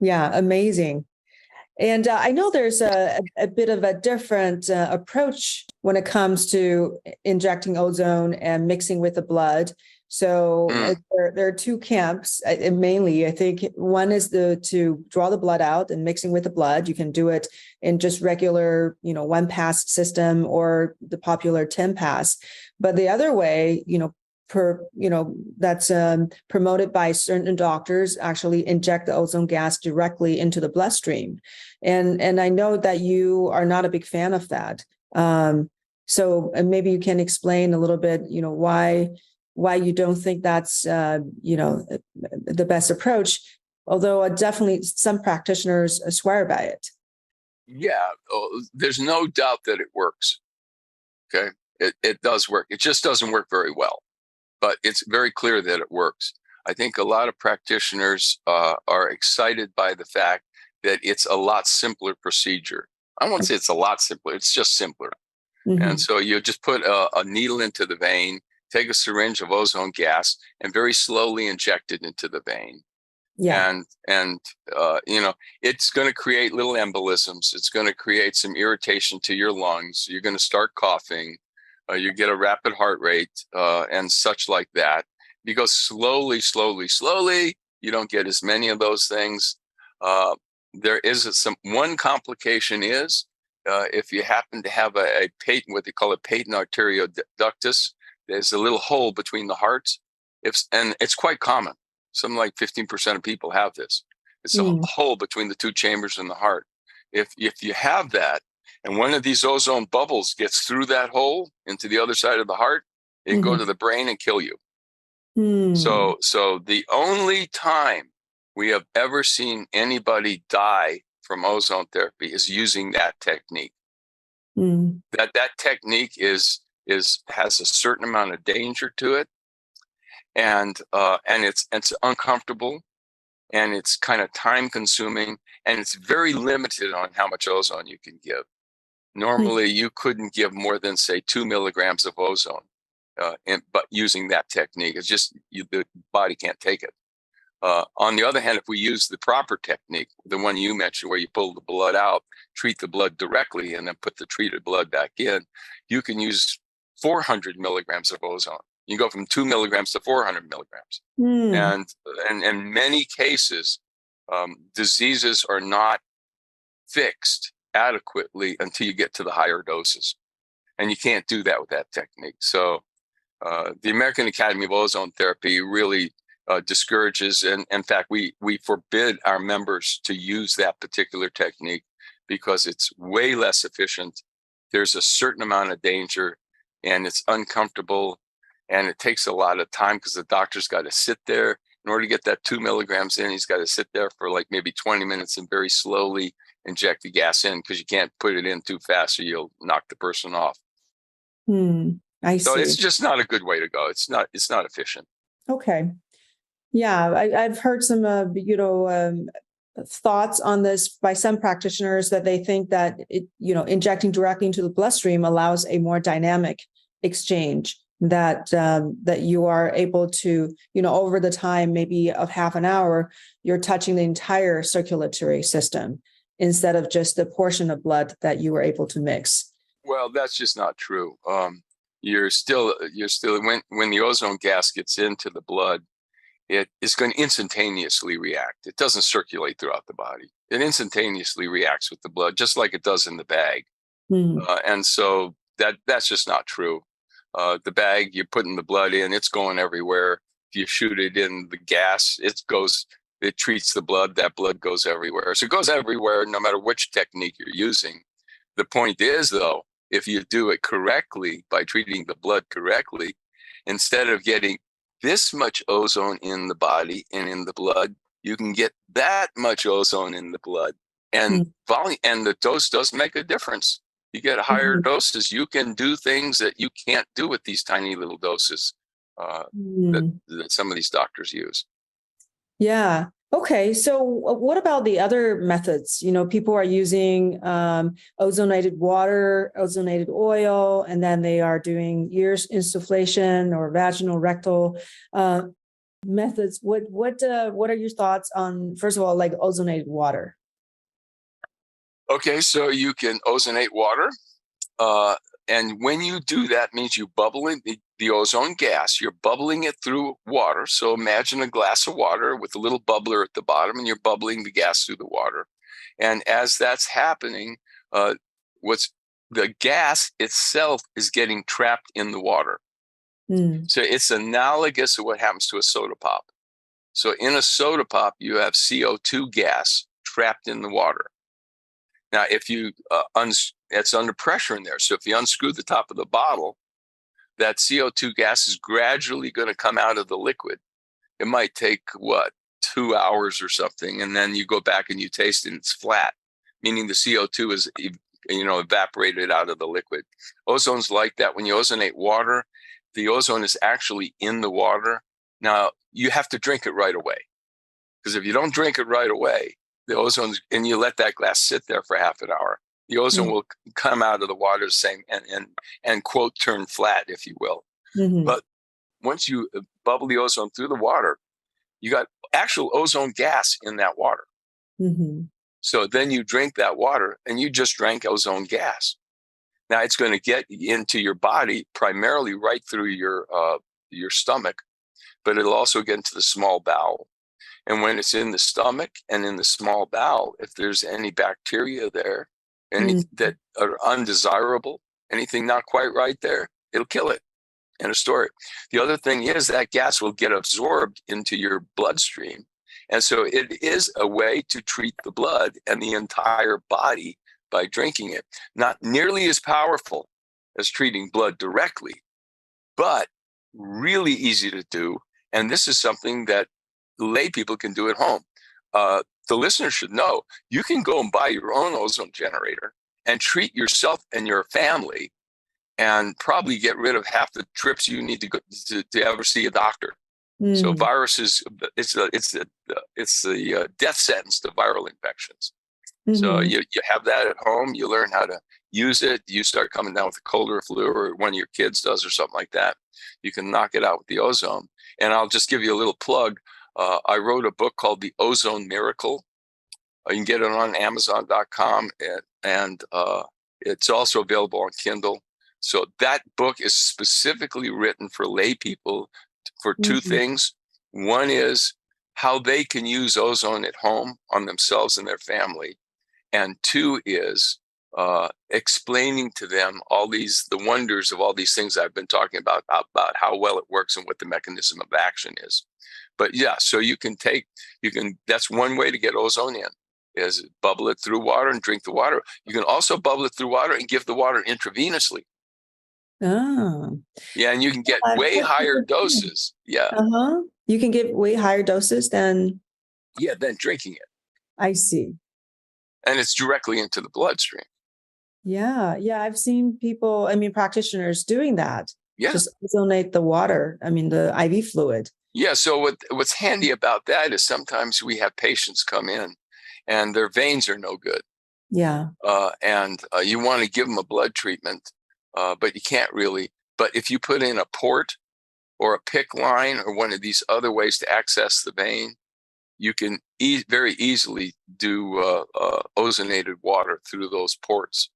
Yeah, amazing. And I know there's a bit of a different approach when it comes to injecting ozone and mixing with the blood. So there are two camps, mainly. I think one is to draw the blood out and mixing with the blood. You can do it in just regular, one pass system or the popular 10 pass. But the other way, that's promoted by certain doctors, actually inject the ozone gas directly into the bloodstream. And I know that you are not a big fan of that. So maybe you can explain a little bit, why you don't think that's, the best approach, although definitely some practitioners swear by it. Yeah, there's no doubt that it works. Okay, it does work. It just doesn't work very well, but it's very clear that it works. I think a lot of practitioners are excited by the fact that it's a lot simpler procedure. I won't say it's a lot simpler, it's just simpler. Mm-hmm. And so you just put a needle into the vein, take a syringe of ozone gas, and very slowly inject it into the vein. Yeah. And it's going to create little embolisms. It's going to create some irritation to your lungs. You're going to start coughing. You get a rapid heart rate and such like that. You go slowly, you don't get as many of those things. There is one complication is if you happen to have a patent, what they call a patent arterioductus, there's a little hole between the hearts. And it's quite common. Something like 15% of people have this. It's a hole between the two chambers in the heart. If you have that, and one of these ozone bubbles gets through that hole into the other side of the heart, it can go to the brain and kill you. So the only time we have ever seen anybody die from ozone therapy is using that technique. That technique has a certain amount of danger to it, and it's uncomfortable, and it's kind of time consuming, and it's very limited on how much ozone you can give. Normally, you couldn't give more than, say, 2 milligrams of ozone, but using that technique, it's just the body can't take it. On the other hand, if we use the proper technique, the one you mentioned where you pull the blood out, treat the blood directly, and then put the treated blood back in, you can use 400 milligrams of ozone. You go from 2 milligrams to 400 milligrams. And in many cases, diseases are not fixed adequately until you get to the higher doses. And you can't do that with that technique. So the American Academy of Ozone Therapy really discourages, and in fact, we forbid our members to use that particular technique because it's way less efficient. There's a certain amount of danger, and it's uncomfortable, and it takes a lot of time because the doctor's got to sit there. In order to get that 2 milligrams in, he's got to sit there for like maybe 20 minutes and very slowly inject the gas in, because you can't put it in too fast or you'll knock the person off. I see. So it's just not a good way to go. It's not efficient. Okay. Yeah, I've heard some, thoughts on this by some practitioners that they think that injecting directly into the bloodstream allows a more dynamic exchange, that you are able to, over the time, maybe of half an hour, you're touching the entire circulatory system instead of just the portion of blood that you were able to mix. Well, that's just not true. You're still when the ozone gas gets into the blood, it is going to instantaneously react. It doesn't circulate throughout the body. It instantaneously reacts with the blood, just like it does in the bag. And so that's just not true. The bag, you're putting the blood in, it's going everywhere. If you shoot it in the gas, it treats the blood, that blood goes everywhere. So it goes everywhere no matter which technique you're using. The point is, though, if you do it correctly by treating the blood correctly, instead of getting this much ozone in the body and in the blood, you can get that much ozone in the blood. And volume, and the dose does make a difference. You get higher doses, you can do things that you can't do with these tiny little doses that some of these doctors use. Yeah. Okay. So what about the other methods? People are using ozonated water, ozonated oil, and then they are doing ear insufflation or vaginal rectal. methods. What are your thoughts on, first of all, like ozonated water? Okay, so you can ozonate water. And when you do that, means you bubble in the ozone gas. You're bubbling it through water. So imagine a glass of water with a little bubbler at the bottom, and you're bubbling the gas through the water. And as that's happening, what's the gas itself is getting trapped in the water. So it's analogous to what happens to a soda pop. So in a soda pop, you have CO2 gas trapped in the water. Now, if you it's under pressure in there. So if you unscrew the top of the bottle, that CO2 gas is gradually going to come out of the liquid. It might take 2 hours or something, and then you go back and you taste it, and it's flat, meaning the CO2 is evaporated out of the liquid. Ozone's like that. When you ozonate water, the ozone is actually in the water. Now, you have to drink it right away, because if you don't drink it right away, the ozone, and you let that glass sit there for half an hour, the ozone will come out of the water the same and quote, turn flat, if you will. But once you bubble the ozone through the water, you got actual ozone gas in that water. So then you drink that water, and you just drank ozone gas. Now it's going to get into your body primarily right through your stomach, but it'll also get into the small bowel. And when it's in the stomach and in the small bowel, if there's any bacteria there, any that are undesirable, anything not quite right there, it'll kill it. End of story. The other thing is that gas will get absorbed into your bloodstream. And so it is a way to treat the blood and the entire body by drinking it. Not nearly as powerful as treating blood directly, but really easy to do. And this is something that lay people can do at home. The listener should know you can go and buy your own ozone generator and treat yourself and your family, and probably get rid of half the trips you need to go to ever see a doctor. So viruses, it's the death sentence to viral infections. So you have that at home, you learn how to use it, you start coming down with a cold or flu, or one of your kids does or something like that. You can knock it out with the ozone. And I'll just give you a little plug. I wrote a book called The Ozone Miracle. You can get it on Amazon.com, and it's also available on Kindle. So that book is specifically written for lay people for two things. One is how they can use ozone at home on themselves and their family. And two is explaining to them the wonders of all these things I've been talking about how well it works and what the mechanism of action is. But yeah, so that's one way to get ozone in, is bubble it through water and drink the water. You can also bubble it through water and give the water intravenously. Oh. Yeah, and you can get way higher doses. Yeah. You can get way higher doses than drinking it. I see. And it's directly into the bloodstream. Yeah. I've seen people, practitioners doing that. Yeah. Just ozonate the water. The IV fluid. Yeah. So what's handy about that is sometimes we have patients come in and their veins are no good. Yeah. And you want to give them a blood treatment, but you can't really. But if you put in a port or a PICC line or one of these other ways to access the vein, you can very easily do ozonated water through those ports.